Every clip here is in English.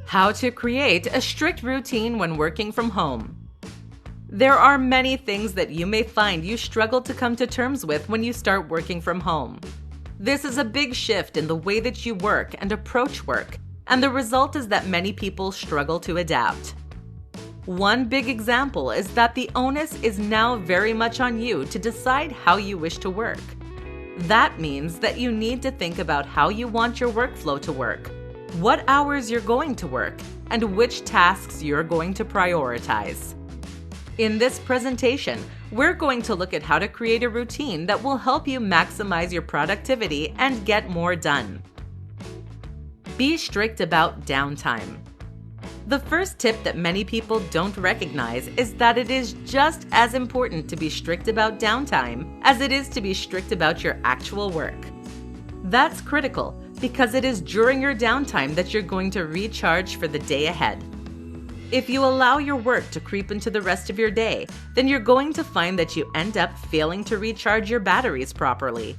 How to create a strict routine when working from home. There are many things that you may find you struggle to come to terms with when you start working from home. This is a big shift in the way that you work and approach work, and the result is that many people struggle to adapt. One big example is that the onus is now very much on you to decide how you wish to work. That means that you need to think about how you want your workflow to work, what hours you're going to work, and which tasks you're going to prioritize. In this presentation, we're going to look at how to create a routine that will help you maximize your productivity and get more done. Be strict about downtime. The first tip that many people don't recognize is that it is just as important to be strict about downtime as it is to be strict about your actual work. That's critical because it is during your downtime that you're going to recharge for the day ahead. If you allow your work to creep into the rest of your day, then you're going to find that you end up failing to recharge your batteries properly.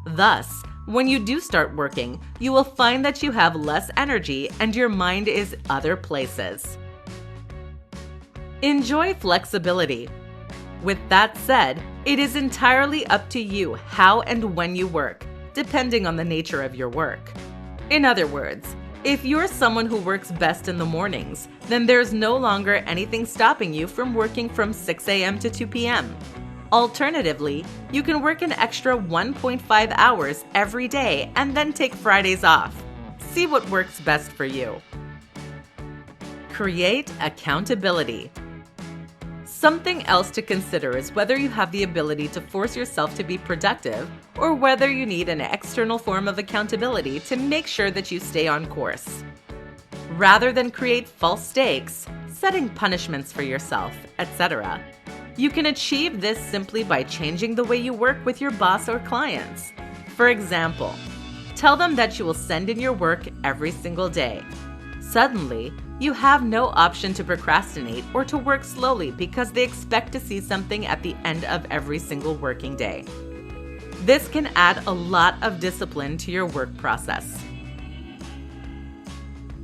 Thus, when you do start working, you will find that you have less energy and your mind is other places. Enjoy flexibility. With that said, it is entirely up to you how and when you work, depending on the nature of your work. In other words, if you're someone who works best in the mornings, then there's no longer anything stopping you from working from 6 a.m. to 2 p.m. Alternatively, you can work an extra 1.5 hours every day and then take Fridays off. See what works best for you. Create accountability. Something else to consider is whether you have the ability to force yourself to be productive or whether you need an external form of accountability to make sure that you stay on course. Rather than create false stakes, setting punishments for yourself, etc., you can achieve this simply by changing the way you work with your boss or clients. For example, tell them that you will send in your work every single day. Suddenly, you have no option to procrastinate or to work slowly because they expect to see something at the end of every single working day. This can add a lot of discipline to your work process.